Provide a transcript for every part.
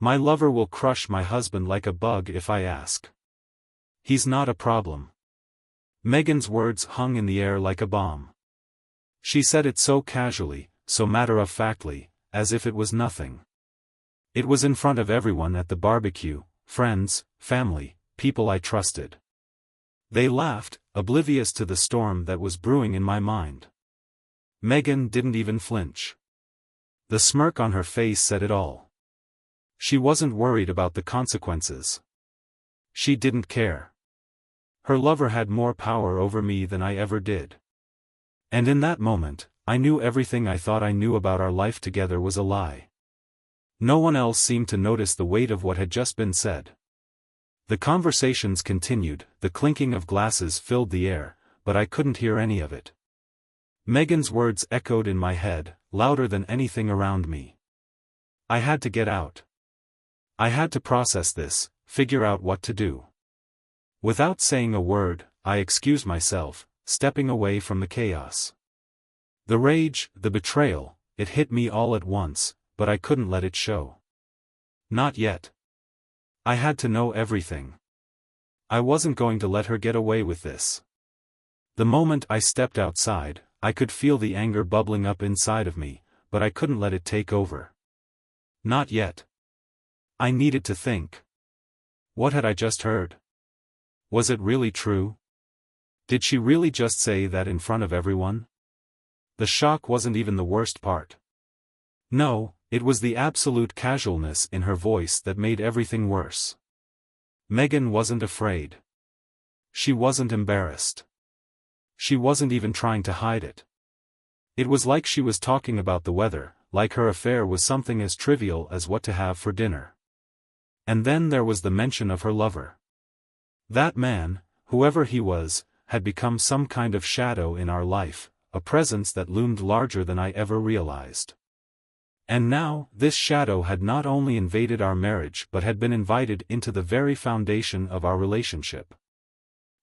My lover will crush my husband like a bug if I ask. He's not a problem. Megan's words hung in the air like a bomb. She said it so casually, so matter-of-factly, as if it was nothing. It was in front of everyone at the barbecue, friends, family, people I trusted. They laughed, oblivious to the storm that was brewing in my mind. Megan didn't even flinch. The smirk on her face said it all. She wasn't worried about the consequences. She didn't care. Her lover had more power over me than I ever did. And in that moment, I knew everything I thought I knew about our life together was a lie. No one else seemed to notice the weight of what had just been said. The conversations continued, the clinking of glasses filled the air, but I couldn't hear any of it. Megan's words echoed in my head, louder than anything around me. I had to get out. I had to process this, figure out what to do. Without saying a word, I excused myself, stepping away from the chaos. The rage, the betrayal, it hit me all at once, but I couldn't let it show. Not yet. I had to know everything. I wasn't going to let her get away with this. The moment I stepped outside, I could feel the anger bubbling up inside of me, but I couldn't let it take over. Not yet. I needed to think. What had I just heard? Was it really true? Did she really just say that in front of everyone? The shock wasn't even the worst part. No, it was the absolute casualness in her voice that made everything worse. Megan wasn't afraid. She wasn't embarrassed. She wasn't even trying to hide it. It was like she was talking about the weather, like her affair was something as trivial as what to have for dinner. And then there was the mention of her lover. That man, whoever he was, had become some kind of shadow in our life, a presence that loomed larger than I ever realized. And now, this shadow had not only invaded our marriage but had been invited into the very foundation of our relationship.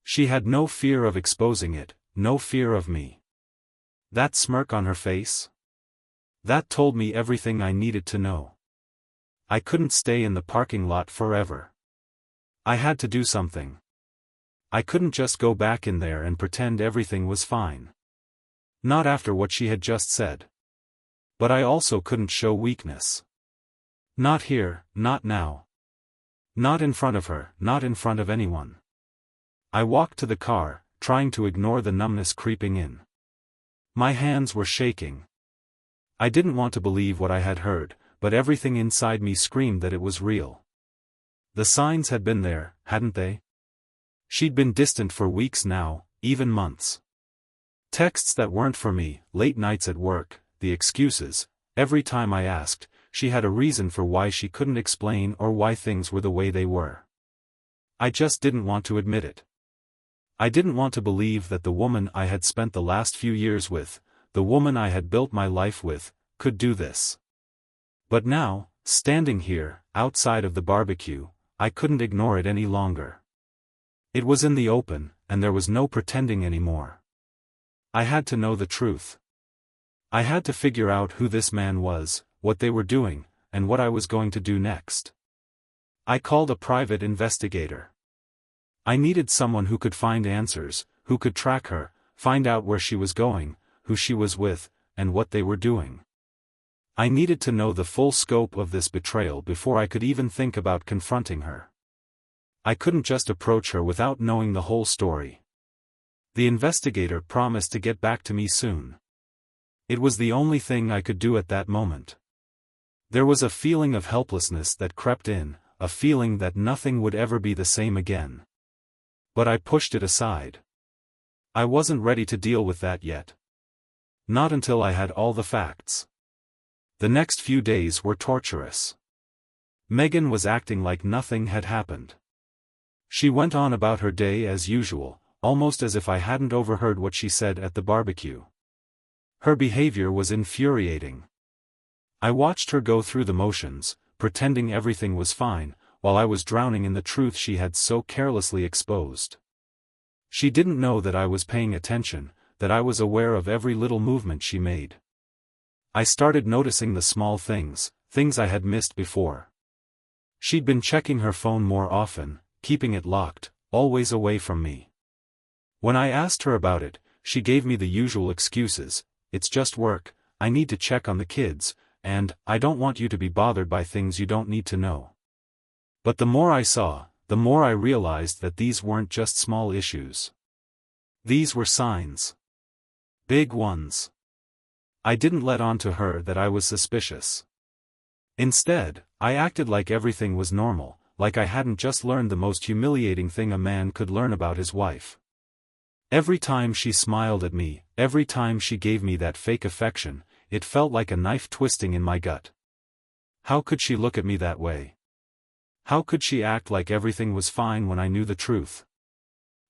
She had no fear of exposing it, no fear of me. That smirk on her face? That told me everything I needed to know. I couldn't stay in the parking lot forever. I had to do something. I couldn't just go back in there and pretend everything was fine. Not after what she had just said. But I also couldn't show weakness. Not here, not now. Not in front of her, not in front of anyone. I walked to the car, trying to ignore the numbness creeping in. My hands were shaking. I didn't want to believe what I had heard, but everything inside me screamed that it was real. The signs had been there, hadn't they? She'd been distant for weeks now, even months. Texts that weren't for me, late nights at work, the excuses, every time I asked, she had a reason for why she couldn't explain or why things were the way they were. I just didn't want to admit it. I didn't want to believe that the woman I had spent the last few years with, the woman I had built my life with, could do this. But now, standing here, outside of the barbecue, I couldn't ignore it any longer. It was in the open, and there was no pretending anymore. I had to know the truth. I had to figure out who this man was, what they were doing, and what I was going to do next. I called a private investigator. I needed someone who could find answers, who could track her, find out where she was going, who she was with, and what they were doing. I needed to know the full scope of this betrayal before I could even think about confronting her. I couldn't just approach her without knowing the whole story. The investigator promised to get back to me soon. It was the only thing I could do at that moment. There was a feeling of helplessness that crept in, a feeling that nothing would ever be the same again. But I pushed it aside. I wasn't ready to deal with that yet. Not until I had all the facts. The next few days were torturous. Megan was acting like nothing had happened. She went on about her day as usual, almost as if I hadn't overheard what she said at the barbecue. Her behavior was infuriating. I watched her go through the motions, pretending everything was fine, while I was drowning in the truth she had so carelessly exposed. She didn't know that I was paying attention, that I was aware of every little movement she made. I started noticing the small things, things I had missed before. She'd been checking her phone more often, keeping it locked, always away from me. When I asked her about it, she gave me the usual excuses: "It's just work, I need to check on the kids, and I don't want you to be bothered by things you don't need to know." But the more I saw, the more I realized that these weren't just small issues. These were signs. Big ones. I didn't let on to her that I was suspicious. Instead, I acted like everything was normal, like I hadn't just learned the most humiliating thing a man could learn about his wife. Every time she smiled at me, every time she gave me that fake affection, it felt like a knife twisting in my gut. How could she look at me that way? How could she act like everything was fine when I knew the truth?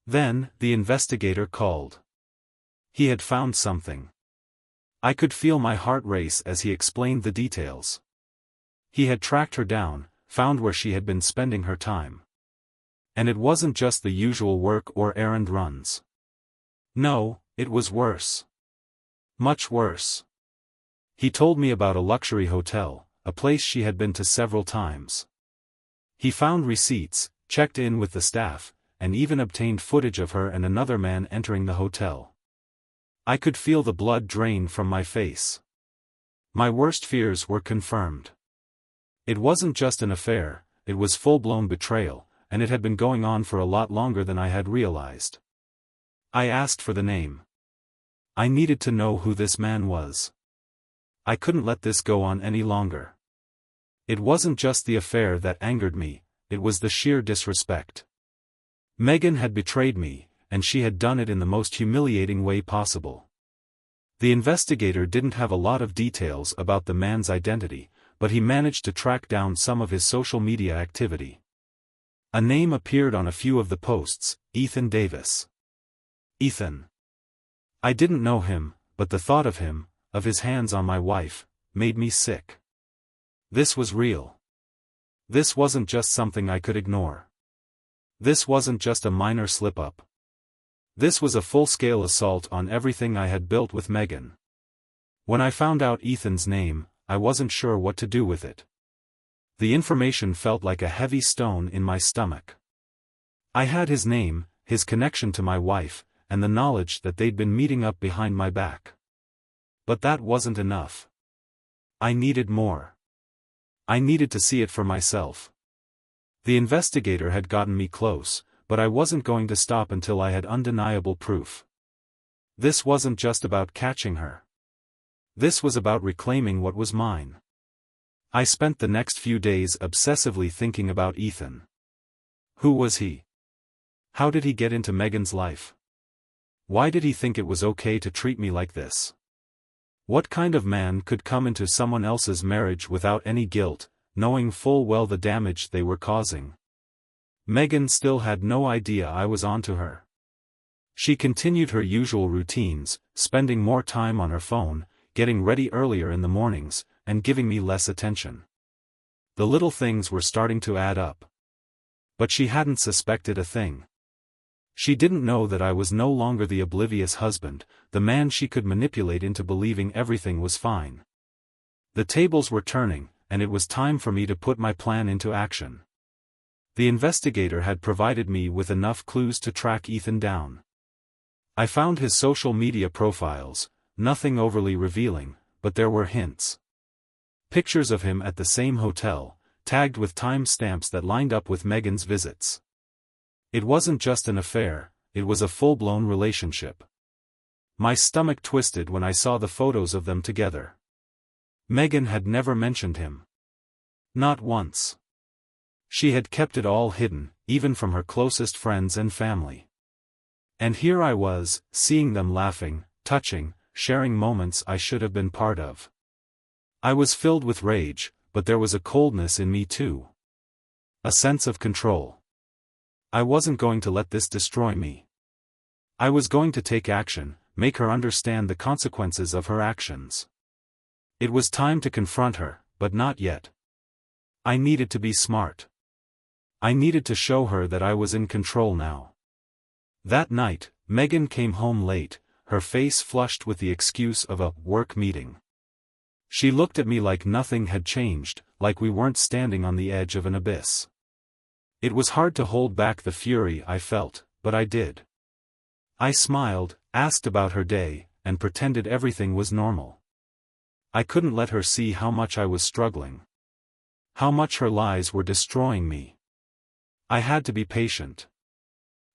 Then, the investigator called. He had found something. I could feel my heart race as he explained the details. He had tracked her down, found where she had been spending her time. And it wasn't just the usual work or errand runs. No, it was worse. Much worse. He told me about a luxury hotel, a place she had been to several times. He found receipts, checked in with the staff, and even obtained footage of her and another man entering the hotel. I could feel the blood drain from my face. My worst fears were confirmed. It wasn't just an affair, it was full-blown betrayal, and it had been going on for a lot longer than I had realized. I asked for the name. I needed to know who this man was. I couldn't let this go on any longer. It wasn't just the affair that angered me, it was the sheer disrespect. Megan had betrayed me, and she had done it in the most humiliating way possible. The investigator didn't have a lot of details about the man's identity, but he managed to track down some of his social media activity. A name appeared on a few of the posts: Ethan Davis. Ethan. I didn't know him, but the thought of him, of his hands on my wife, made me sick. This was real. This wasn't just something I could ignore. This wasn't just a minor slip-up. This was a full-scale assault on everything I had built with Megan. When I found out Ethan's name, I wasn't sure what to do with it. The information felt like a heavy stone in my stomach. I had his name, his connection to my wife, and the knowledge that they'd been meeting up behind my back. But that wasn't enough. I needed more. I needed to see it for myself. The investigator had gotten me close, but I wasn't going to stop until I had undeniable proof. This wasn't just about catching her. This was about reclaiming what was mine. I spent the next few days obsessively thinking about Ethan. Who was he? How did he get into Megan's life? Why did he think it was okay to treat me like this? What kind of man could come into someone else's marriage without any guilt, knowing full well the damage they were causing? Megan still had no idea I was onto her. She continued her usual routines, spending more time on her phone, getting ready earlier in the mornings, and giving me less attention. The little things were starting to add up. But she hadn't suspected a thing. She didn't know that I was no longer the oblivious husband, the man she could manipulate into believing everything was fine. The tables were turning, and it was time for me to put my plan into action. The investigator had provided me with enough clues to track Ethan down. I found his social media profiles, nothing overly revealing, but there were hints. Pictures of him at the same hotel, tagged with time stamps that lined up with Megan's visits. It wasn't just an affair, it was a full-blown relationship. My stomach twisted when I saw the photos of them together. Megan had never mentioned him. Not once. She had kept it all hidden, even from her closest friends and family. And here I was, seeing them laughing, touching, sharing moments I should have been part of. I was filled with rage, but there was a coldness in me too. A sense of control. I wasn't going to let this destroy me. I was going to take action, make her understand the consequences of her actions. It was time to confront her, but not yet. I needed to be smart. I needed to show her that I was in control now. That night, Megan came home late, her face flushed with the excuse of a work meeting. She looked at me like nothing had changed, like we weren't standing on the edge of an abyss. It was hard to hold back the fury I felt, but I did. I smiled, asked about her day, and pretended everything was normal. I couldn't let her see how much I was struggling. How much her lies were destroying me. I had to be patient.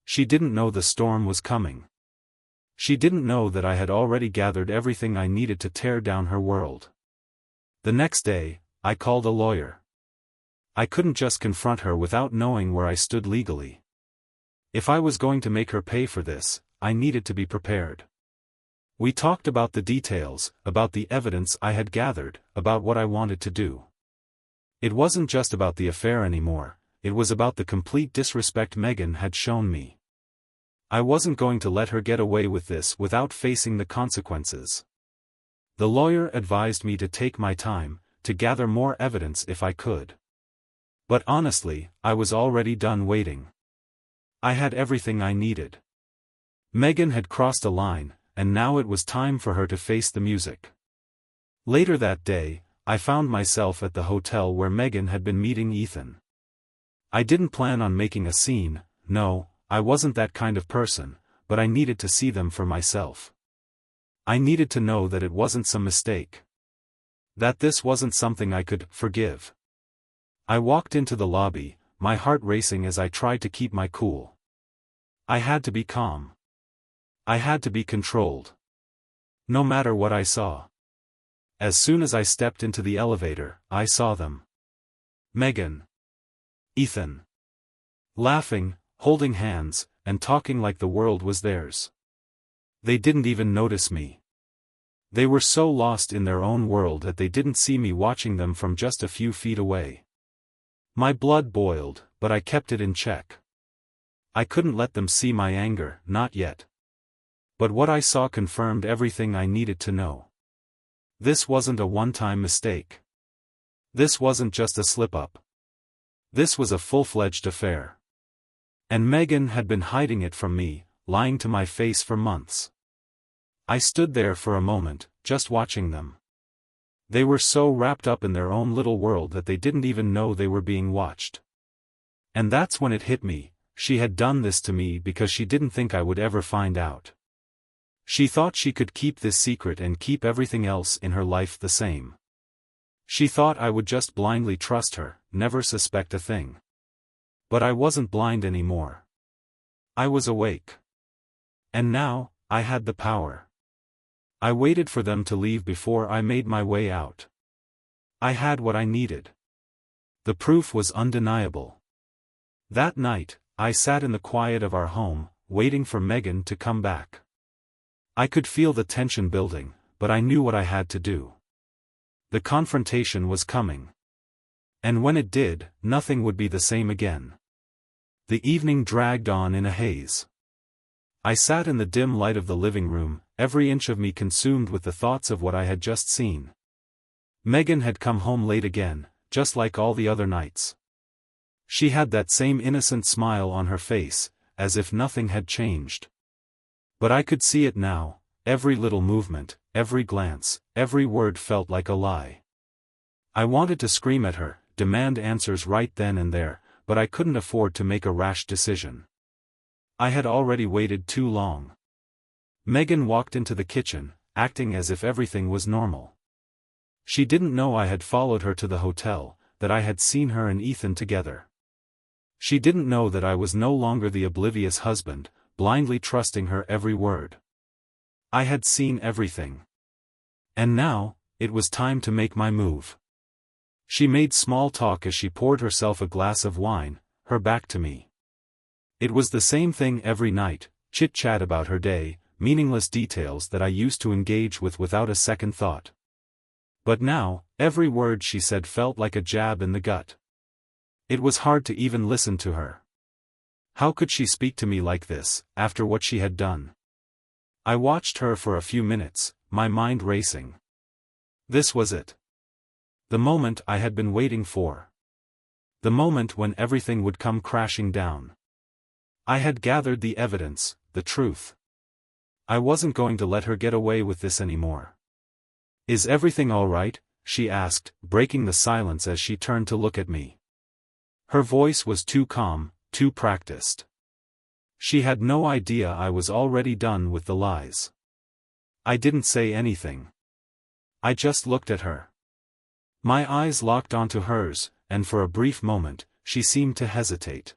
She didn't know the storm was coming. She didn't know that I had already gathered everything I needed to tear down her world. The next day, I called a lawyer. I couldn't just confront her without knowing where I stood legally. If I was going to make her pay for this, I needed to be prepared. We talked about the details, about the evidence I had gathered, about what I wanted to do. It wasn't just about the affair anymore, it was about the complete disrespect Megan had shown me. I wasn't going to let her get away with this without facing the consequences. The lawyer advised me to take my time, to gather more evidence if I could. But honestly, I was already done waiting. I had everything I needed. Megan had crossed a line, and now it was time for her to face the music. Later that day, I found myself at the hotel where Megan had been meeting Ethan. I didn't plan on making a scene, no, I wasn't that kind of person, but I needed to see them for myself. I needed to know that it wasn't some mistake. That this wasn't something I could forgive. I walked into the lobby, my heart racing as I tried to keep my cool. I had to be calm. I had to be controlled. No matter what I saw. As soon as I stepped into the elevator, I saw them. Megan. Ethan. Laughing, holding hands, and talking like the world was theirs. They didn't even notice me. They were so lost in their own world that they didn't see me watching them from just a few feet away. My blood boiled, but I kept it in check. I couldn't let them see my anger, not yet. But what I saw confirmed everything I needed to know. This wasn't a one-time mistake. This wasn't just a slip-up. This was a full-fledged affair. And Megan had been hiding it from me, lying to my face for months. I stood there for a moment, just watching them. They were so wrapped up in their own little world that they didn't even know they were being watched. And that's when it hit me, she had done this to me because she didn't think I would ever find out. She thought she could keep this secret and keep everything else in her life the same. She thought I would just blindly trust her, never suspect a thing. But I wasn't blind anymore. I was awake. And now, I had the power. I waited for them to leave before I made my way out. I had what I needed. The proof was undeniable. That night, I sat in the quiet of our home, waiting for Megan to come back. I could feel the tension building, but I knew what I had to do. The confrontation was coming. And when it did, nothing would be the same again. The evening dragged on in a haze. I sat in the dim light of the living room, every inch of me consumed with the thoughts of what I had just seen. Megan had come home late again, just like all the other nights. She had that same innocent smile on her face, as if nothing had changed. But I could see it now, every little movement, every glance, every word felt like a lie. I wanted to scream at her, demand answers right then and there, but I couldn't afford to make a rash decision. I had already waited too long. Megan walked into the kitchen, acting as if everything was normal. She didn't know I had followed her to the hotel, that I had seen her and Ethan together. She didn't know that I was no longer the oblivious husband, blindly trusting her every word. I had seen everything. And now, it was time to make my move. She made small talk as she poured herself a glass of wine, her back to me. It was the same thing every night, chit-chat about her day, meaningless details that I used to engage with without a second thought. But now, every word she said felt like a jab in the gut. It was hard to even listen to her. How could she speak to me like this, after what she had done? I watched her for a few minutes, my mind racing. This was it. The moment I had been waiting for. The moment when everything would come crashing down. I had gathered the evidence, the truth. I wasn't going to let her get away with this anymore. "Is everything all right?" she asked, breaking the silence as she turned to look at me. Her voice was too calm, too practiced. She had no idea I was already done with the lies. I didn't say anything. I just looked at her. My eyes locked onto hers, and for a brief moment, she seemed to hesitate.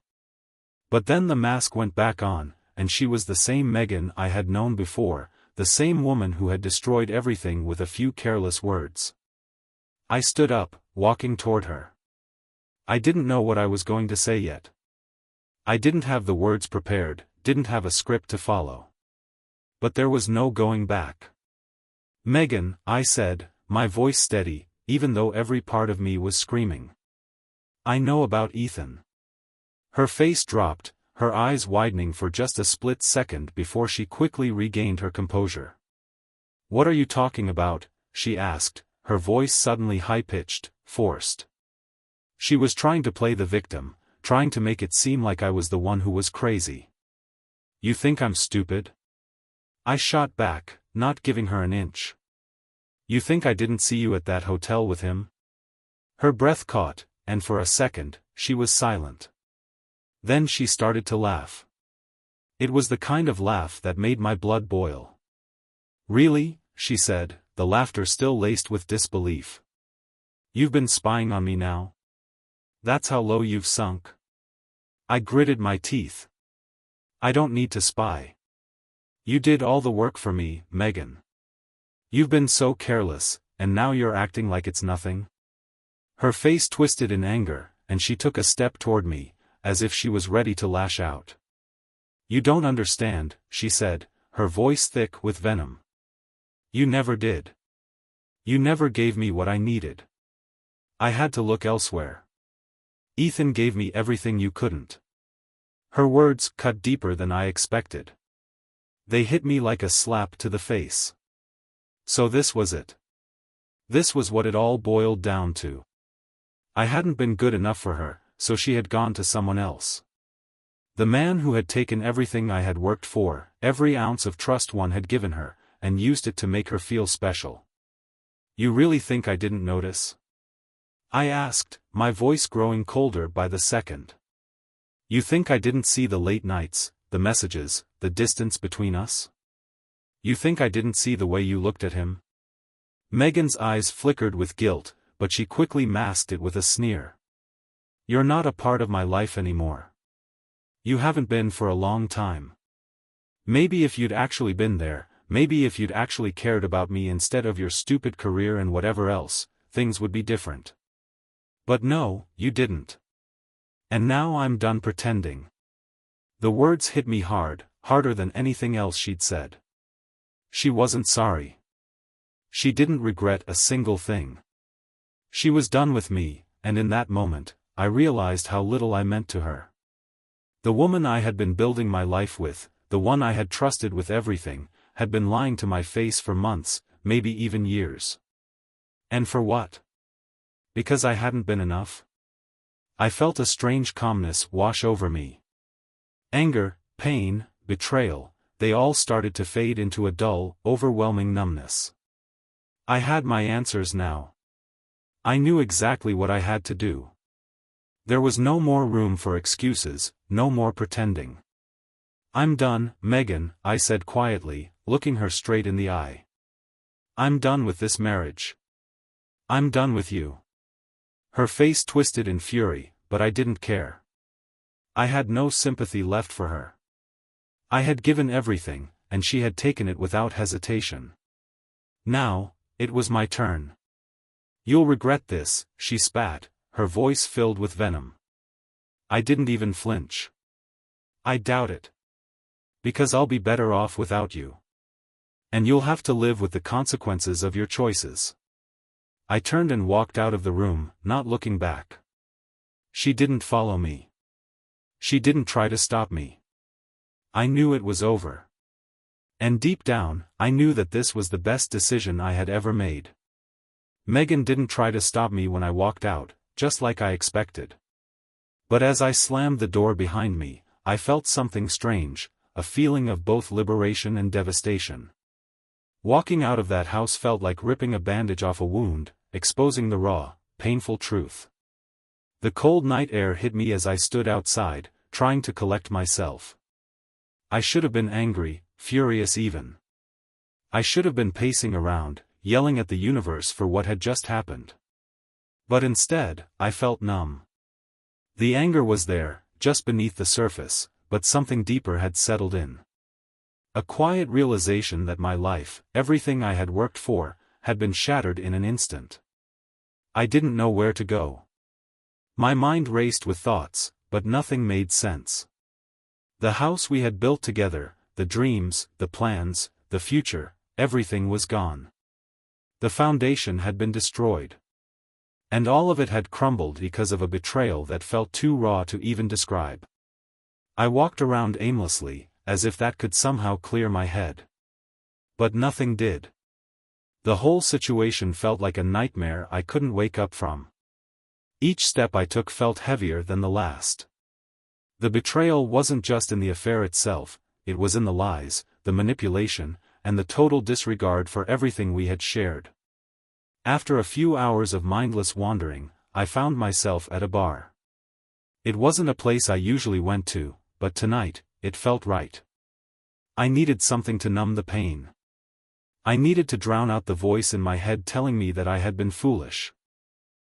But then the mask went back on, and she was the same Megan I had known before, the same woman who had destroyed everything with a few careless words. I stood up, walking toward her. I didn't know what I was going to say yet. I didn't have the words prepared, didn't have a script to follow. But there was no going back. "Megan," I said, my voice steady, even though every part of me was screaming. "I know about Ethan." Her face dropped, her eyes widening for just a split second before she quickly regained her composure. "What are you talking about?" she asked, her voice suddenly high-pitched, forced. She was trying to play the victim, trying to make it seem like I was the one who was crazy. "You think I'm stupid?" I shot back, not giving her an inch. "You think I didn't see you at that hotel with him?" Her breath caught, and for a second, she was silent. Then she started to laugh. It was the kind of laugh that made my blood boil. "Really?" she said, the laughter still laced with disbelief. "You've been spying on me now? That's how low you've sunk?" I gritted my teeth. "I don't need to spy. You did all the work for me, Megan. You've been so careless, and now you're acting like it's nothing?" Her face twisted in anger, and she took a step toward me, as if she was ready to lash out. "You don't understand," she said, her voice thick with venom. "You never did. You never gave me what I needed. I had to look elsewhere. Ethan gave me everything you couldn't." Her words cut deeper than I expected. They hit me like a slap to the face. So this was it. This was what it all boiled down to. I hadn't been good enough for her, so she had gone to someone else. The man who had taken everything I had worked for, every ounce of trust one had given her, and used it to make her feel special. "You really think I didn't notice?" I asked, my voice growing colder by the second. "You think I didn't see the late nights, the messages, the distance between us? You think I didn't see the way you looked at him?" Megan's eyes flickered with guilt, but she quickly masked it with a sneer. "You're not a part of my life anymore. You haven't been for a long time. Maybe if you'd actually been there, maybe if you'd actually cared about me instead of your stupid career and whatever else, things would be different. But no, you didn't. And now I'm done pretending." The words hit me hard, harder than anything else she'd said. She wasn't sorry. She didn't regret a single thing. She was done with me, and in that moment, I realized how little I meant to her. The woman I had been building my life with, the one I had trusted with everything, had been lying to my face for months, maybe even years. And for what? Because I hadn't been enough? I felt a strange calmness wash over me. Anger, pain, betrayal, they all started to fade into a dull, overwhelming numbness. I had my answers now. I knew exactly what I had to do. There was no more room for excuses, no more pretending. "I'm done, Megan," I said quietly, looking her straight in the eye. "I'm done with this marriage. I'm done with you." Her face twisted in fury, but I didn't care. I had no sympathy left for her. I had given everything, and she had taken it without hesitation. Now, it was my turn. "You'll regret this," she spat, her voice filled with venom. I didn't even flinch. "I doubt it. Because I'll be better off without you. And you'll have to live with the consequences of your choices." I turned and walked out of the room, not looking back. She didn't follow me. She didn't try to stop me. I knew it was over. And deep down, I knew that this was the best decision I had ever made. Megan didn't try to stop me when I walked out, just like I expected. But as I slammed the door behind me, I felt something strange, a feeling of both liberation and devastation. Walking out of that house felt like ripping a bandage off a wound, exposing the raw, painful truth. The cold night air hit me as I stood outside, trying to collect myself. I should have been angry, furious even. I should have been pacing around, yelling at the universe for what had just happened. But instead, I felt numb. The anger was there, just beneath the surface, but something deeper had settled in. A quiet realization that my life, everything I had worked for, had been shattered in an instant. I didn't know where to go. My mind raced with thoughts, but nothing made sense. The house we had built together, the dreams, the plans, the future, everything was gone. The foundation had been destroyed. And all of it had crumbled because of a betrayal that felt too raw to even describe. I walked around aimlessly, as if that could somehow clear my head. But nothing did. The whole situation felt like a nightmare I couldn't wake up from. Each step I took felt heavier than the last. The betrayal wasn't just in the affair itself, it was in the lies, the manipulation, and the total disregard for everything we had shared. After a few hours of mindless wandering, I found myself at a bar. It wasn't a place I usually went to, but tonight, it felt right. I needed something to numb the pain. I needed to drown out the voice in my head telling me that I had been foolish.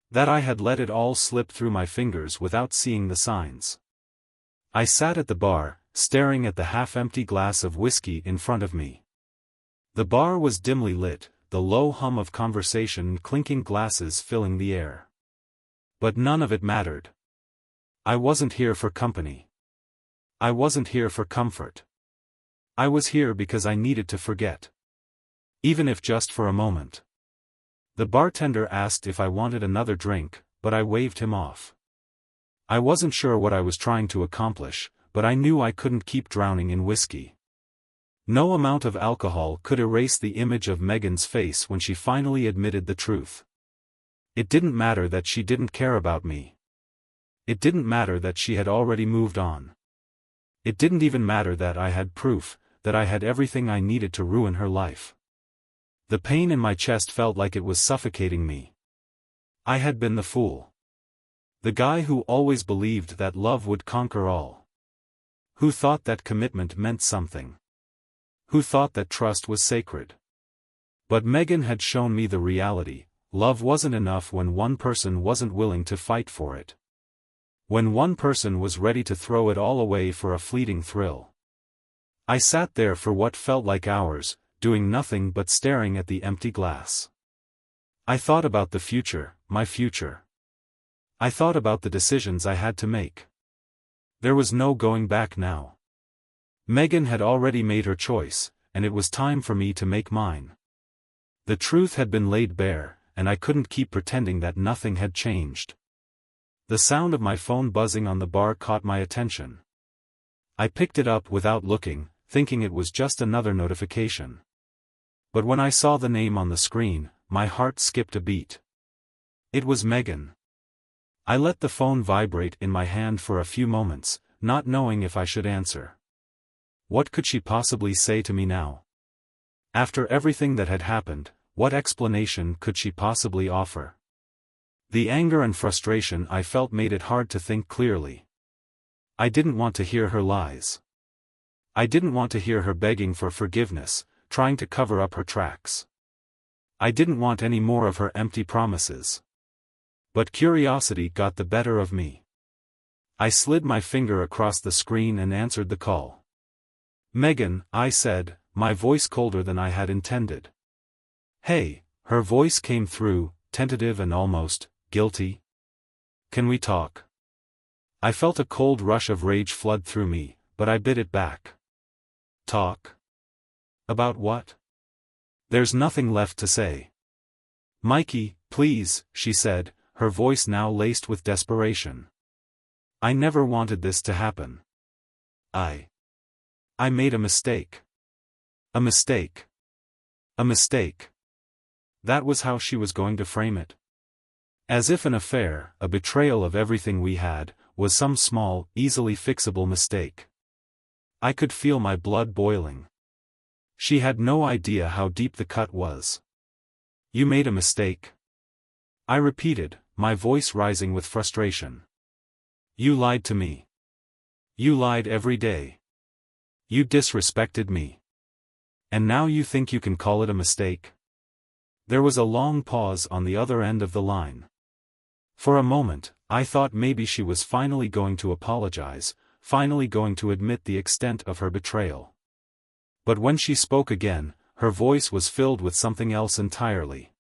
That I had let it all slip through my fingers without seeing the signs. I sat at the bar, staring at the half-empty glass of whiskey in front of me. The bar was dimly lit, the low hum of conversation and clinking glasses filling the air. But none of it mattered. I wasn't here for company. I wasn't here for comfort. I was here because I needed to forget. Even if just for a moment. The bartender asked if I wanted another drink, but I waved him off. I wasn't sure what I was trying to accomplish, but I knew I couldn't keep drowning in whiskey. No amount of alcohol could erase the image of Megan's face when she finally admitted the truth. It didn't matter that she didn't care about me. It didn't matter that she had already moved on. It didn't even matter that I had proof, that I had everything I needed to ruin her life. The pain in my chest felt like it was suffocating me. I had been the fool. The guy who always believed that love would conquer all. Who thought that commitment meant something. Who thought that trust was sacred. But Megan had shown me the reality: love wasn't enough when one person wasn't willing to fight for it. When one person was ready to throw it all away for a fleeting thrill. I sat there for what felt like hours, doing nothing but staring at the empty glass. I thought about the future, my future. I thought about the decisions I had to make. There was no going back now. Megan had already made her choice, and it was time for me to make mine. The truth had been laid bare, and I couldn't keep pretending that nothing had changed. The sound of my phone buzzing on the bar caught my attention. I picked it up without looking, thinking it was just another notification. But when I saw the name on the screen, my heart skipped a beat. It was Megan. I let the phone vibrate in my hand for a few moments, not knowing if I should answer. What could she possibly say to me now? After everything that had happened, what explanation could she possibly offer? The anger and frustration I felt made it hard to think clearly. I didn't want to hear her lies. I didn't want to hear her begging for forgiveness, trying to cover up her tracks. I didn't want any more of her empty promises. But curiosity got the better of me. I slid my finger across the screen and answered the call. "Megan," I said, my voice colder than I had intended. "Hey," her voice came through, tentative and almost guilty. "Can we talk?" I felt a cold rush of rage flood through me, but I bit it back. "Talk? About what?" "There's nothing left to say." "Mikey, please," she said, her voice now laced with desperation. "I never wanted this to happen. I made a mistake. A mistake. A mistake." That was how she was going to frame it. As if an affair, a betrayal of everything we had, was some small, easily fixable mistake. I could feel my blood boiling. She had no idea how deep the cut was. "You made a mistake?" I repeated, my voice rising with frustration. You lied to me. You lied every day. You disrespected me. And now you think you can call it a mistake? There was a long pause on the other end of the line. For a moment, I thought maybe she was finally going to apologize, finally going to admit the extent of her betrayal. But when she spoke again, her voice was filled with something else entirely.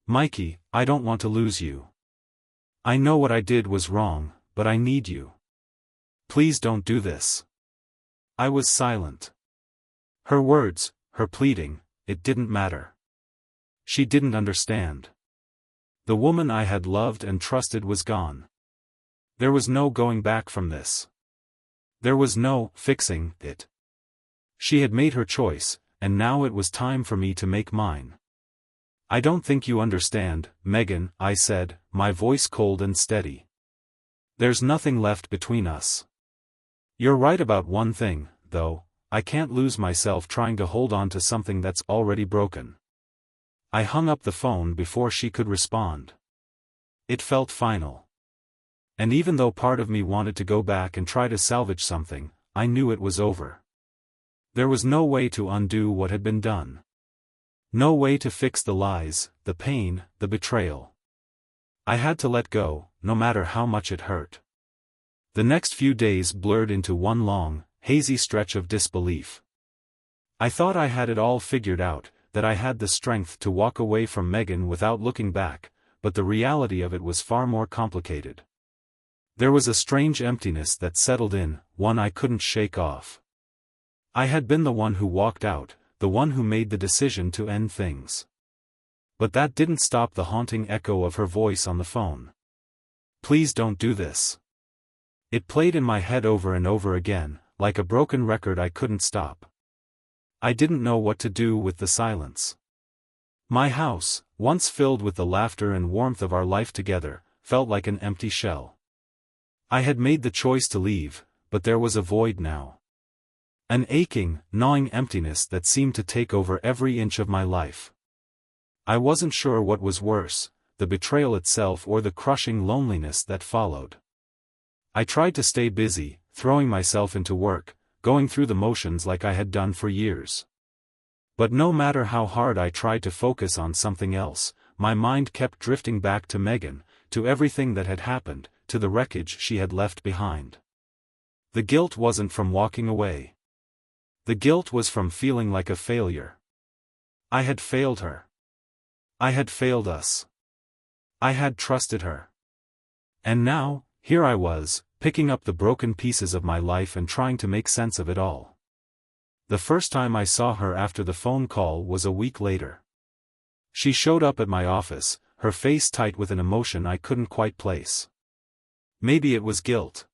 Mikey, I don't want to lose you. I know what I did was wrong, but I need you. Please don't do this. I was silent. Her words, her pleading, it didn't matter. She didn't understand. The woman I had loved and trusted was gone. There was no going back from this. There was no fixing it. She had made her choice, and now it was time for me to make mine. I don't think you understand, Megan, I said, my voice cold and steady. There's nothing left between us. You're right about one thing, though, I can't lose myself trying to hold on to something that's already broken. I hung up the phone before she could respond. It felt final. And even though part of me wanted to go back and try to salvage something, I knew it was over. There was no way to undo what had been done. No way to fix the lies, the pain, the betrayal. I had to let go, no matter how much it hurt. The next few days blurred into one long, hazy stretch of disbelief. I thought I had it all figured out, that I had the strength to walk away from Megan without looking back, but the reality of it was far more complicated. There was a strange emptiness that settled in, one I couldn't shake off. I had been the one who walked out, the one who made the decision to end things. But that didn't stop the haunting echo of her voice on the phone. Please don't do this. It played in my head over and over again, like a broken record I couldn't stop. I didn't know what to do with the silence. My house, once filled with the laughter and warmth of our life together, felt like an empty shell. I had made the choice to leave, but there was a void now. An aching, gnawing emptiness that seemed to take over every inch of my life. I wasn't sure what was worse, the betrayal itself or the crushing loneliness that followed. I tried to stay busy, throwing myself into work, going through the motions like I had done for years. But no matter how hard I tried to focus on something else, my mind kept drifting back to Megan, to everything that had happened, to the wreckage she had left behind. The guilt wasn't from walking away. The guilt was from feeling like a failure. I had failed her. I had failed us. I had trusted her. And now, here I was, picking up the broken pieces of my life and trying to make sense of it all. The first time I saw her after the phone call was a week later. She showed up at my office, her face tight with an emotion I couldn't quite place. Maybe it was guilt.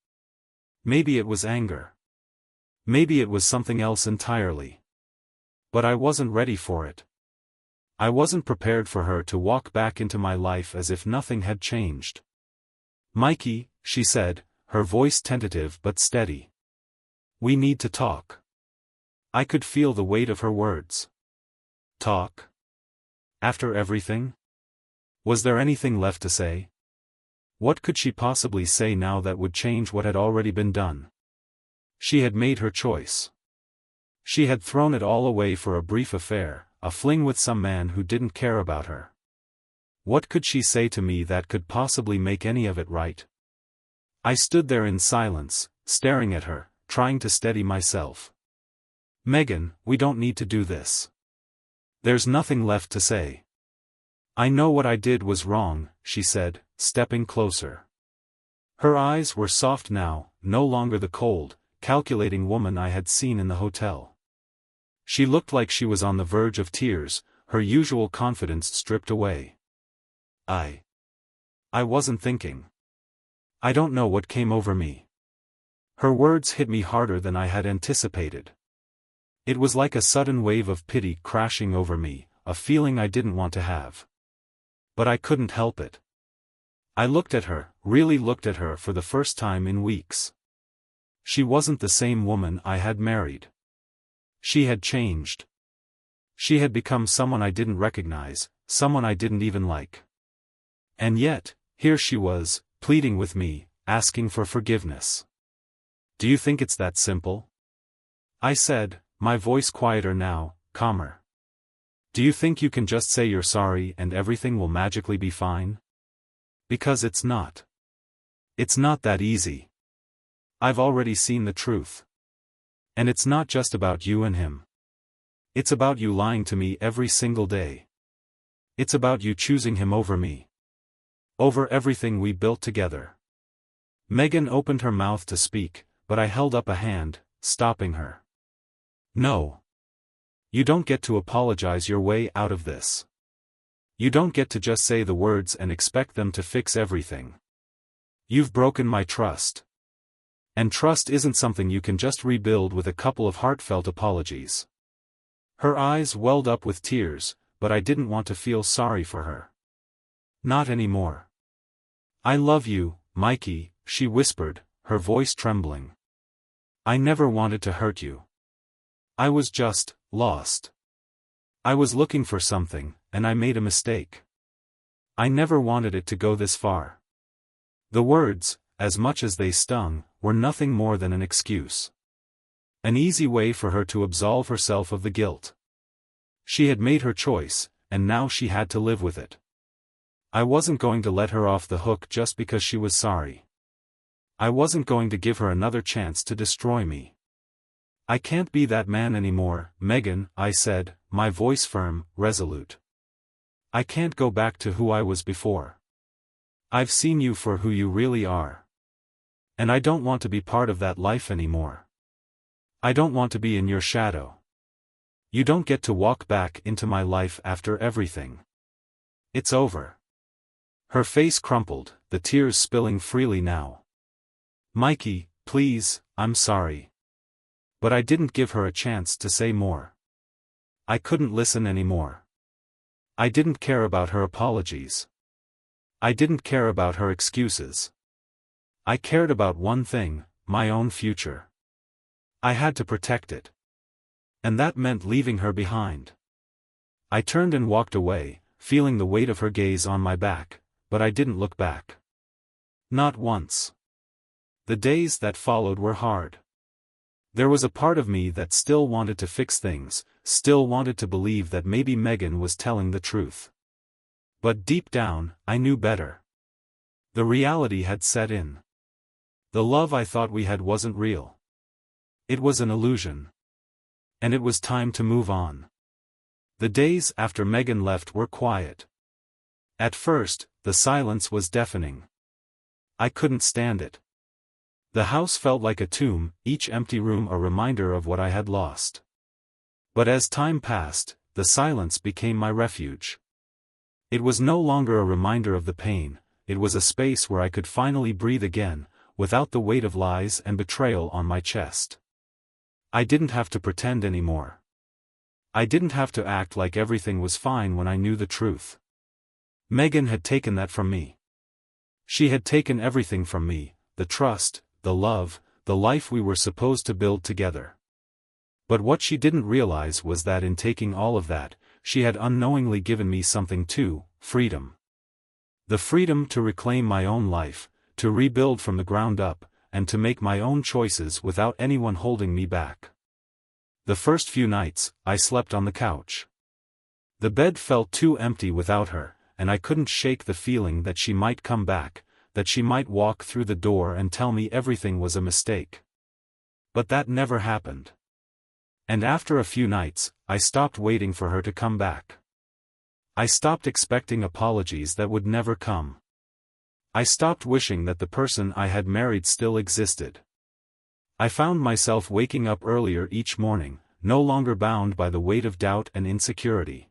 Maybe it was anger. Maybe it was something else entirely. But I wasn't ready for it. I wasn't prepared for her to walk back into my life as if nothing had changed. Mikey, she said, her voice tentative but steady. We need to talk. I could feel the weight of her words. Talk? After everything? Was there anything left to say? What could she possibly say now that would change what had already been done? She had made her choice. She had thrown it all away for a brief affair, a fling with some man who didn't care about her. What could she say to me that could possibly make any of it right? I stood there in silence, staring at her, trying to steady myself. Megan, we don't need to do this. There's nothing left to say. I know what I did was wrong, she said, stepping closer. Her eyes were soft now, no longer the cold, calculating woman I had seen in the hotel. She looked like she was on the verge of tears, her usual confidence stripped away. I wasn't thinking. I don't know what came over me. Her words hit me harder than I had anticipated. It was like a sudden wave of pity crashing over me, a feeling I didn't want to have. But I couldn't help it. I looked at her, really looked at her for the first time in weeks. She wasn't the same woman I had married. She had changed. She had become someone I didn't recognize, someone I didn't even like. And yet, here she was, pleading with me, asking for forgiveness. Do you think it's that simple? I said, my voice quieter now, calmer. Do you think you can just say you're sorry and everything will magically be fine? Because it's not. It's not that easy. I've already seen the truth. And it's not just about you and him. It's about you lying to me every single day. It's about you choosing him over me. Over everything we built together. Megan opened her mouth to speak, but I held up a hand, stopping her. No. You don't get to apologize your way out of this. You don't get to just say the words and expect them to fix everything. You've broken my trust. And trust isn't something you can just rebuild with a couple of heartfelt apologies. Her eyes welled up with tears, but I didn't want to feel sorry for her. Not anymore. I love you, Mikey, she whispered, her voice trembling. I never wanted to hurt you. I was just lost. I was looking for something, and I made a mistake. I never wanted it to go this far. The words, as much as they stung, were nothing more than an excuse. An easy way for her to absolve herself of the guilt. She had made her choice, and now she had to live with it. I wasn't going to let her off the hook just because she was sorry. I wasn't going to give her another chance to destroy me. I can't be that man anymore, Megan, I said, my voice firm, resolute. I can't go back to who I was before. I've seen you for who you really are. And I don't want to be part of that life anymore. I don't want to be in your shadow. You don't get to walk back into my life after everything. It's over. Her face crumpled, the tears spilling freely now. Mikey, please, I'm sorry. But I didn't give her a chance to say more. I couldn't listen anymore. I didn't care about her apologies. I didn't care about her excuses. I cared about one thing, my own future. I had to protect it. And that meant leaving her behind. I turned and walked away, feeling the weight of her gaze on my back, but I didn't look back. Not once. The days that followed were hard. There was a part of me that still wanted to fix things, still wanted to believe that maybe Megan was telling the truth. But deep down, I knew better. The reality had set in. The love I thought we had wasn't real. It was an illusion. And it was time to move on. The days after Megan left were quiet. At first, the silence was deafening. I couldn't stand it. The house felt like a tomb, each empty room a reminder of what I had lost. But as time passed, the silence became my refuge. It was no longer a reminder of the pain, it was a space where I could finally breathe again, without the weight of lies and betrayal on my chest. I didn't have to pretend anymore. I didn't have to act like everything was fine when I knew the truth. Megan had taken that from me. She had taken everything from me, the trust, the love, the life we were supposed to build together. But what she didn't realize was that in taking all of that, she had unknowingly given me something too, freedom. The freedom to reclaim my own life, to rebuild from the ground up, and to make my own choices without anyone holding me back. The first few nights, I slept on the couch. The bed felt too empty without her, and I couldn't shake the feeling that she might come back, that she might walk through the door and tell me everything was a mistake. But that never happened. And after a few nights, I stopped waiting for her to come back. I stopped expecting apologies that would never come. I stopped wishing that the person I had married still existed. I found myself waking up earlier each morning, no longer bound by the weight of doubt and insecurity.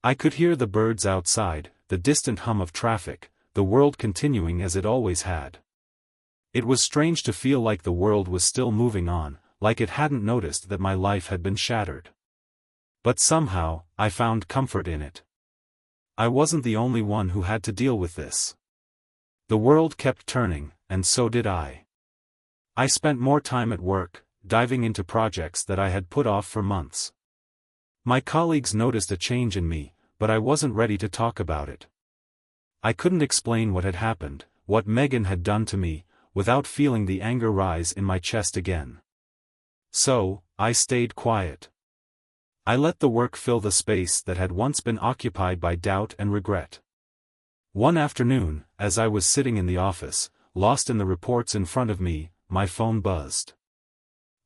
I could hear the birds outside, the distant hum of traffic, the world continuing as it always had. It was strange to feel like the world was still moving on, like it hadn't noticed that my life had been shattered. But somehow, I found comfort in it. I wasn't the only one who had to deal with this. The world kept turning, and so did I. I spent more time at work, diving into projects that I had put off for months. My colleagues noticed a change in me, but I wasn't ready to talk about it. I couldn't explain what had happened, what Megan had done to me, without feeling the anger rise in my chest again. So, I stayed quiet. I let the work fill the space that had once been occupied by doubt and regret. One afternoon, as I was sitting in the office, lost in the reports in front of me, my phone buzzed.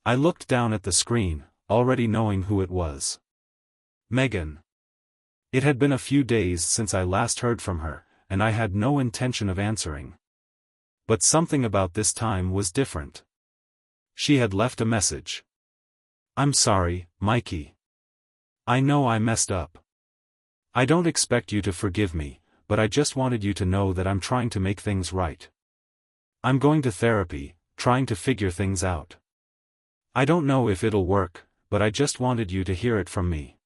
I looked down at the screen, already knowing who it was. Megan. It had been a few days since I last heard from her, and I had no intention of answering. But something about this time was different. She had left a message. "I'm sorry, Mikey. I know I messed up. I don't expect you to forgive me, but I just wanted you to know that I'm trying to make things right. I'm going to therapy, trying to figure things out. I don't know if it'll work, but I just wanted you to hear it from me."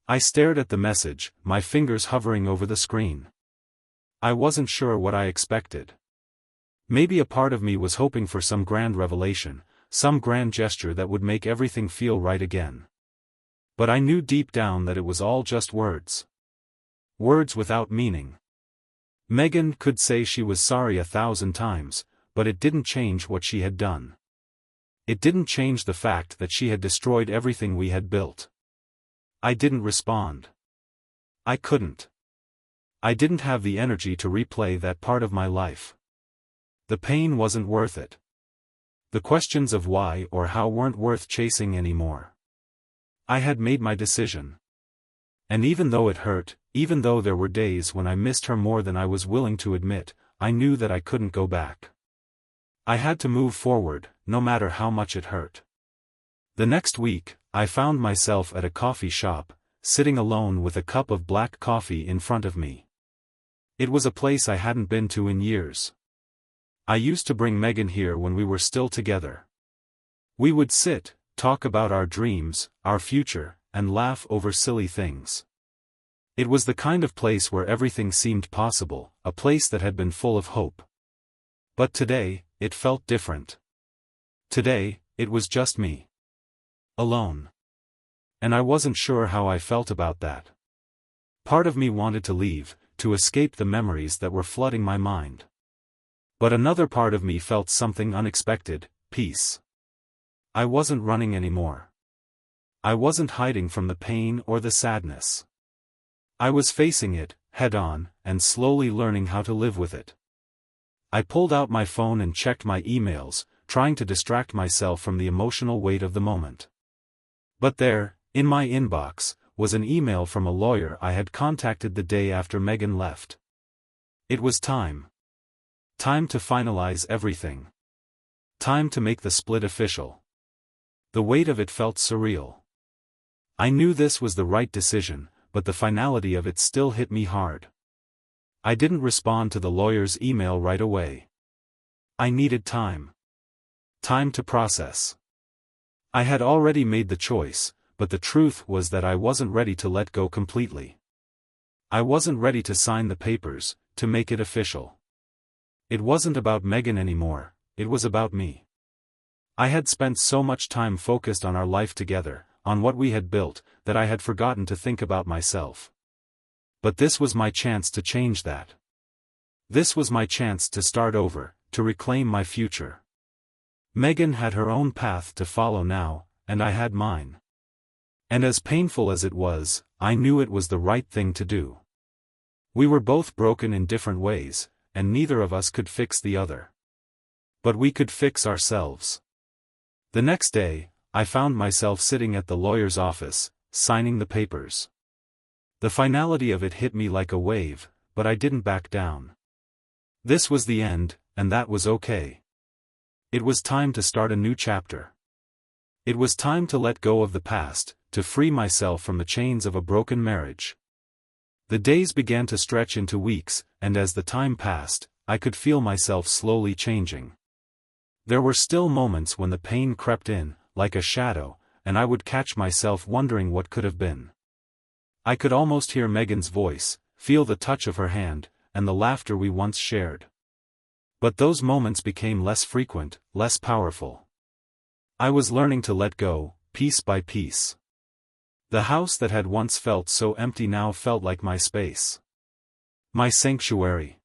I stared at the message, my fingers hovering over the screen. I wasn't sure what I expected. Maybe a part of me was hoping for some grand revelation, some grand gesture that would make everything feel right again. But I knew deep down that it was all just words. Words without meaning. Megan could say she was sorry 1,000 times, but it didn't change what she had done. It didn't change the fact that she had destroyed everything we had built. I didn't respond. I couldn't. I didn't have the energy to replay that part of my life. The pain wasn't worth it. The questions of why or how weren't worth chasing anymore. I had made my decision. And even though it hurt, even though there were days when I missed her more than I was willing to admit, I knew that I couldn't go back. I had to move forward, no matter how much it hurt. The next week, I found myself at a coffee shop, sitting alone with a cup of black coffee in front of me. It was a place I hadn't been to in years. I used to bring Megan here when we were still together. We would sit, talk about our dreams, our future, and laugh over silly things. It was the kind of place where everything seemed possible, a place that had been full of hope. But today, it felt different. Today, it was just me. Alone. And I wasn't sure how I felt about that. Part of me wanted to leave, to escape the memories that were flooding my mind. But another part of me felt something unexpected, peace. I wasn't running anymore. I wasn't hiding from the pain or the sadness. I was facing it, head on, and slowly learning how to live with it. I pulled out my phone and checked my emails, trying to distract myself from the emotional weight of the moment. But there, in my inbox, was an email from a lawyer I had contacted the day after Megan left. It was time. Time to finalize everything. Time to make the split official. The weight of it felt surreal. I knew this was the right decision, but the finality of it still hit me hard. I didn't respond to the lawyer's email right away. I needed time. Time to process. I had already made the choice, but the truth was that I wasn't ready to let go completely. I wasn't ready to sign the papers, to make it official. It wasn't about Megan anymore, it was about me. I had spent so much time focused on our life together, on what we had built, that I had forgotten to think about myself. But this was my chance to change that. This was my chance to start over, to reclaim my future. Megan had her own path to follow now, and I had mine. And as painful as it was, I knew it was the right thing to do. We were both broken in different ways, and neither of us could fix the other. But we could fix ourselves. The next day, I found myself sitting at the lawyer's office, signing the papers. The finality of it hit me like a wave, but I didn't back down. This was the end, and that was okay. It was time to start a new chapter. It was time to let go of the past, to free myself from the chains of a broken marriage. The days began to stretch into weeks, and as the time passed, I could feel myself slowly changing. There were still moments when the pain crept in, like a shadow, and I would catch myself wondering what could have been. I could almost hear Megan's voice, feel the touch of her hand, and the laughter we once shared. But those moments became less frequent, less powerful. I was learning to let go, piece by piece. The house that had once felt so empty now felt like my space. My sanctuary.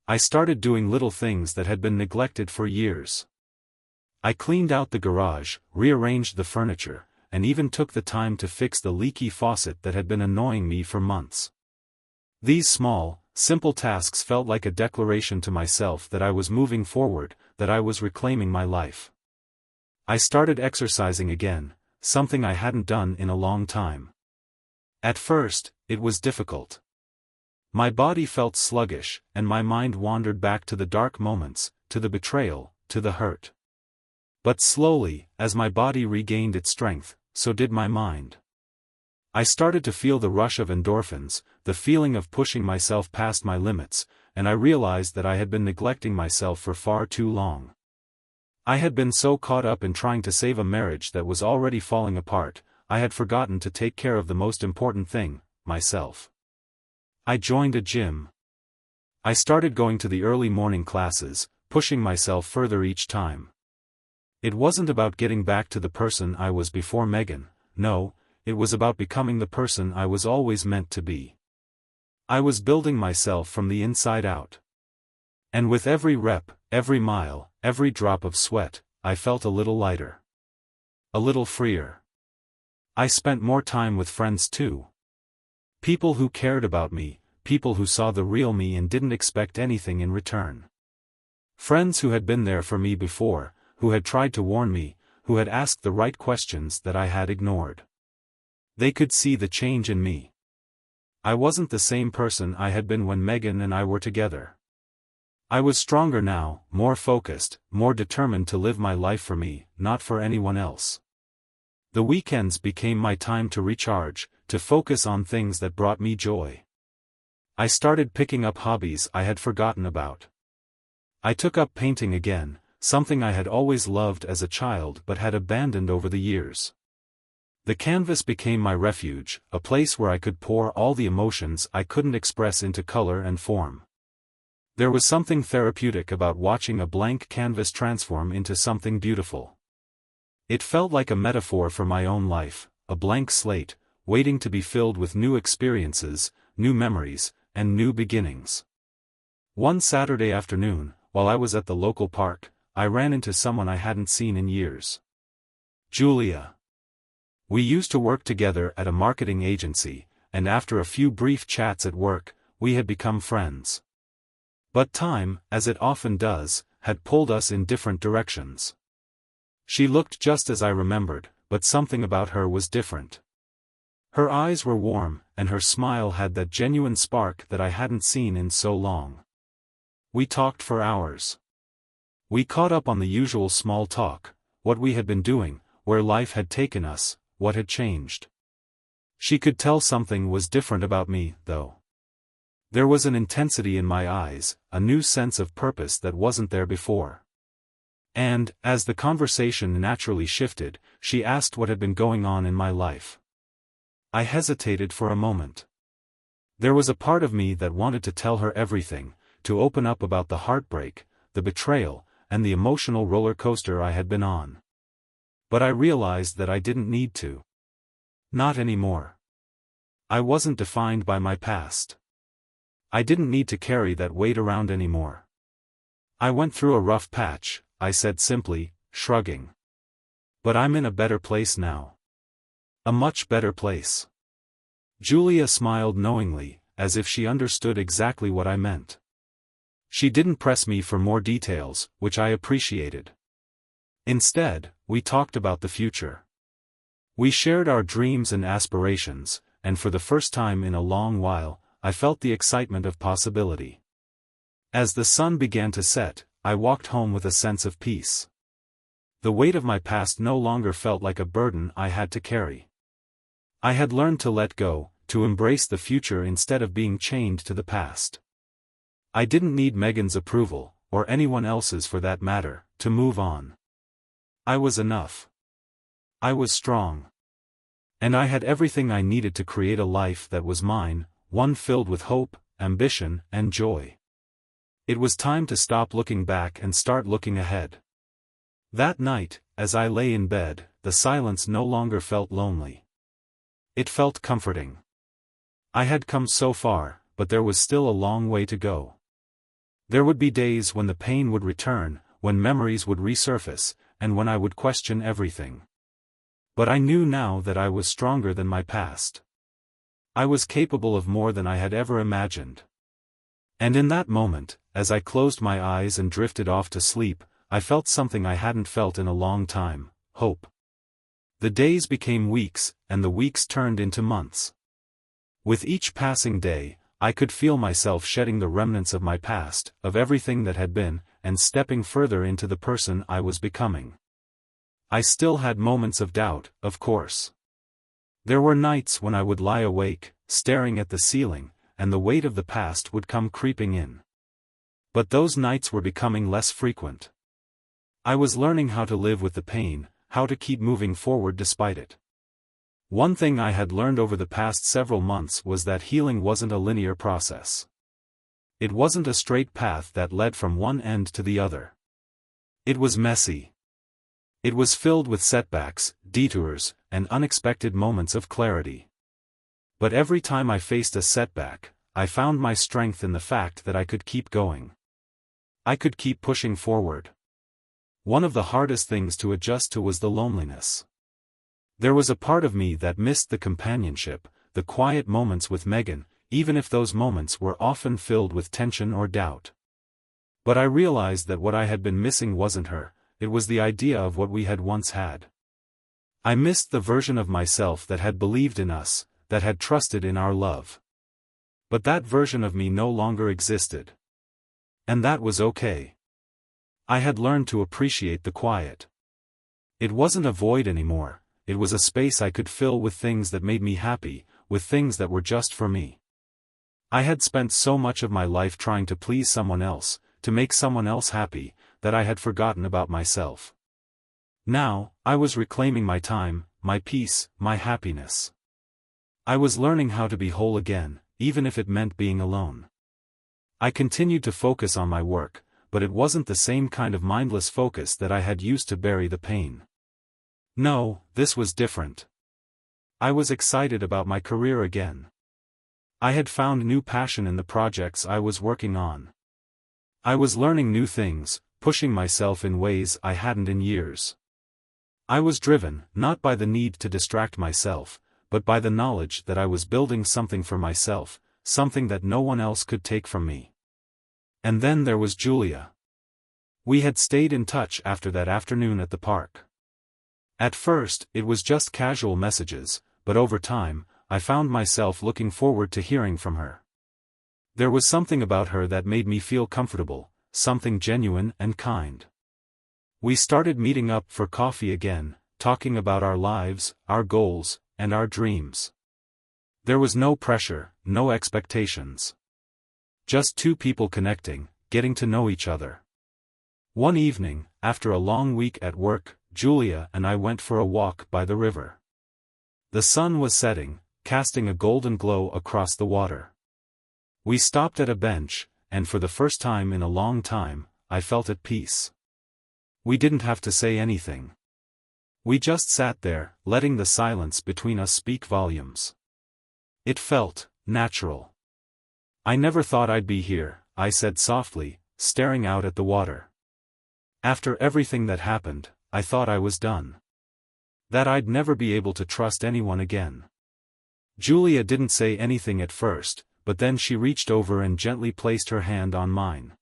I started doing little things that had been neglected for years. I cleaned out the garage, rearranged the furniture, and even took the time to fix the leaky faucet that had been annoying me for months. These small, simple tasks felt like a declaration to myself that I was moving forward, that I was reclaiming my life. I started exercising again, something I hadn't done in a long time. At first, it was difficult. My body felt sluggish, and my mind wandered back to the dark moments, to the betrayal, to the hurt. But slowly, as my body regained its strength, so did my mind. I started to feel the rush of endorphins, the feeling of pushing myself past my limits, and I realized that I had been neglecting myself for far too long. I had been so caught up in trying to save a marriage that was already falling apart, I had forgotten to take care of the most important thing, myself. I joined a gym. I started going to the early morning classes, pushing myself further each time. It wasn't about getting back to the person I was before Megan, no, it was about becoming the person I was always meant to be. I was building myself from the inside out. And with every rep, every mile, every drop of sweat, I felt a little lighter. A little freer. I spent more time with friends too. People who cared about me, people who saw the real me and didn't expect anything in return. Friends who had been there for me before, who had tried to warn me, who had asked the right questions that I had ignored. They could see the change in me. I wasn't the same person I had been when Megan and I were together. I was stronger now, more focused, more determined to live my life for me, not for anyone else. The weekends became my time to recharge, to focus on things that brought me joy. I started picking up hobbies I had forgotten about. I took up painting again, something I had always loved as a child but had abandoned over the years. The canvas became my refuge, a place where I could pour all the emotions I couldn't express into color and form. There was something therapeutic about watching a blank canvas transform into something beautiful. It felt like a metaphor for my own life, a blank slate, waiting to be filled with new experiences, new memories, and new beginnings. One Saturday afternoon, while I was at the local park, I ran into someone I hadn't seen in years. Julia. We used to work together at a marketing agency, and after a few brief chats at work, we had become friends. But time, as it often does, had pulled us in different directions. She looked just as I remembered, but something about her was different. Her eyes were warm, and her smile had that genuine spark that I hadn't seen in so long. We talked for hours. We caught up on the usual small talk, what we had been doing, where life had taken us, what had changed. She could tell something was different about me, though. There was an intensity in my eyes, a new sense of purpose that wasn't there before. And, as the conversation naturally shifted, she asked what had been going on in my life. I hesitated for a moment. There was a part of me that wanted to tell her everything, to open up about the heartbreak, the betrayal, and the emotional roller coaster I had been on. But I realized that I didn't need to. Not anymore. I wasn't defined by my past. I didn't need to carry that weight around anymore. I went through a rough patch, I said simply, shrugging. But I'm in a better place now. A much better place. Julia smiled knowingly, as if she understood exactly what I meant. She didn't press me for more details, which I appreciated. Instead, we talked about the future. We shared our dreams and aspirations, and for the first time in a long while, I felt the excitement of possibility. As the sun began to set, I walked home with a sense of peace. The weight of my past no longer felt like a burden I had to carry. I had learned to let go, to embrace the future instead of being chained to the past. I didn't need Megan's approval, or anyone else's for that matter, to move on. I was enough. I was strong. And I had everything I needed to create a life that was mine, one filled with hope, ambition, and joy. It was time to stop looking back and start looking ahead. That night, as I lay in bed, the silence no longer felt lonely. It felt comforting. I had come so far, but there was still a long way to go. There would be days when the pain would return, when memories would resurface, and when I would question everything. But I knew now that I was stronger than my past. I was capable of more than I had ever imagined. And in that moment, as I closed my eyes and drifted off to sleep, I felt something I hadn't felt in a long time: hope. The days became weeks, and the weeks turned into months. With each passing day, I could feel myself shedding the remnants of my past, of everything that had been, and stepping further into the person I was becoming. I still had moments of doubt, of course. There were nights when I would lie awake, staring at the ceiling, and the weight of the past would come creeping in. But those nights were becoming less frequent. I was learning how to live with the pain, how to keep moving forward despite it. One thing I had learned over the past several months was that healing wasn't a linear process. It wasn't a straight path that led from one end to the other. It was messy. It was filled with setbacks, detours, and unexpected moments of clarity. But every time I faced a setback, I found my strength in the fact that I could keep going. I could keep pushing forward. One of the hardest things to adjust to was the loneliness. There was a part of me that missed the companionship, the quiet moments with Megan, even if those moments were often filled with tension or doubt. But I realized that what I had been missing wasn't her, it was the idea of what we had once had. I missed the version of myself that had believed in us, that had trusted in our love. But that version of me no longer existed. And that was okay. I had learned to appreciate the quiet. It wasn't a void anymore, it was a space I could fill with things that made me happy, with things that were just for me. I had spent so much of my life trying to please someone else, to make someone else happy, that I had forgotten about myself. Now, I was reclaiming my time, my peace, my happiness. I was learning how to be whole again, even if it meant being alone. I continued to focus on my work, but it wasn't the same kind of mindless focus that I had used to bury the pain. No, this was different. I was excited about my career again. I had found new passion in the projects I was working on. I was learning new things, pushing myself in ways I hadn't in years. I was driven, not by the need to distract myself, but by the knowledge that I was building something for myself, something that no one else could take from me. And then there was Julia. We had stayed in touch after that afternoon at the park. At first, it was just casual messages, but over time, I found myself looking forward to hearing from her. There was something about her that made me feel comfortable, something genuine and kind. We started meeting up for coffee again, talking about our lives, our goals, and our dreams. There was no pressure, no expectations. Just two people connecting, getting to know each other. One evening, after a long week at work, Julia and I went for a walk by the river. The sun was setting, casting a golden glow across the water. We stopped at a bench, and for the first time in a long time, I felt at peace. We didn't have to say anything. We just sat there, letting the silence between us speak volumes. It felt natural. I never thought I'd be here, I said softly, staring out at the water. After everything that happened, I thought I was done. That I'd never be able to trust anyone again. Julia didn't say anything at first, but then she reached over and gently placed her hand on mine.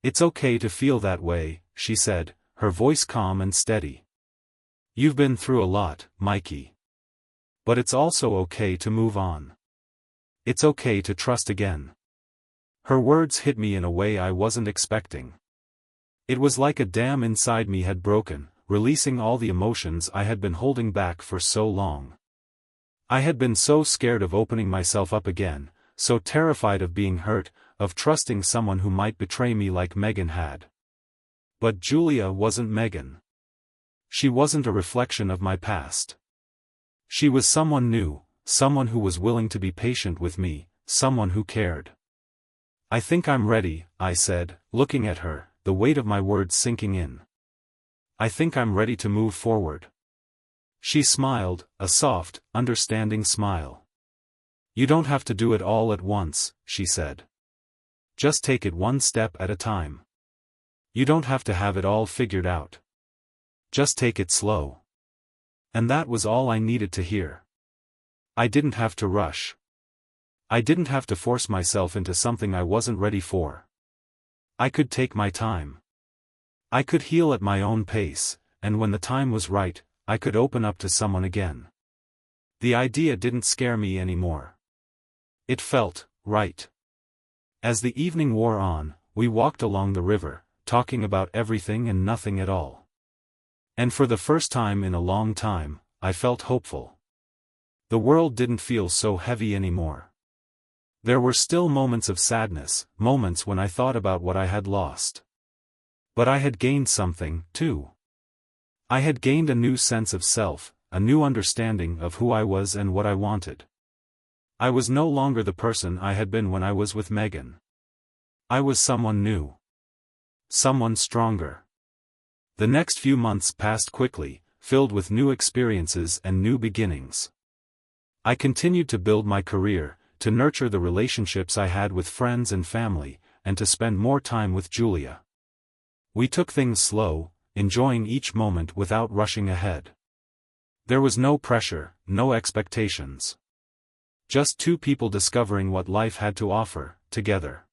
"It's okay to feel that way," she said, her voice calm and steady. "You've been through a lot, Mikey. But it's also okay to move on. It's okay to trust again." Her words hit me in a way I wasn't expecting. It was like a dam inside me had broken, releasing all the emotions I had been holding back for so long. I had been so scared of opening myself up again, so terrified of being hurt, of trusting someone who might betray me like Megan had. But Julia wasn't Megan. She wasn't a reflection of my past. She was someone new, someone who was willing to be patient with me, someone who cared. "I think I'm ready," I said, looking at her, the weight of my words sinking in. "I think I'm ready to move forward." She smiled, a soft, understanding smile. You don't have to do it all at once, she said. Just take it one step at a time. You don't have to have it all figured out. Just take it slow. And that was all I needed to hear. I didn't have to rush. I didn't have to force myself into something I wasn't ready for. I could take my time. I could heal at my own pace, and when the time was right, I could open up to someone again. The idea didn't scare me anymore. It felt right. As the evening wore on, we walked along the river, talking about everything and nothing at all. And for the first time in a long time, I felt hopeful. The world didn't feel so heavy anymore. There were still moments of sadness, moments when I thought about what I had lost. But I had gained something, too. I had gained a new sense of self, a new understanding of who I was and what I wanted. I was no longer the person I had been when I was with Megan. I was someone new. Someone stronger. The next few months passed quickly, filled with new experiences and new beginnings. I continued to build my career, to nurture the relationships I had with friends and family, and to spend more time with Julia. We took things slow, enjoying each moment without rushing ahead. There was no pressure, no expectations. Just two people discovering what life had to offer, together.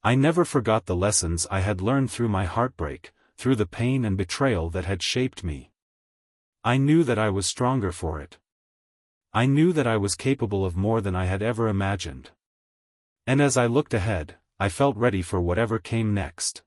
I never forgot the lessons I had learned through my heartbreak, through the pain and betrayal that had shaped me. I knew that I was stronger for it. I knew that I was capable of more than I had ever imagined. And as I looked ahead, I felt ready for whatever came next.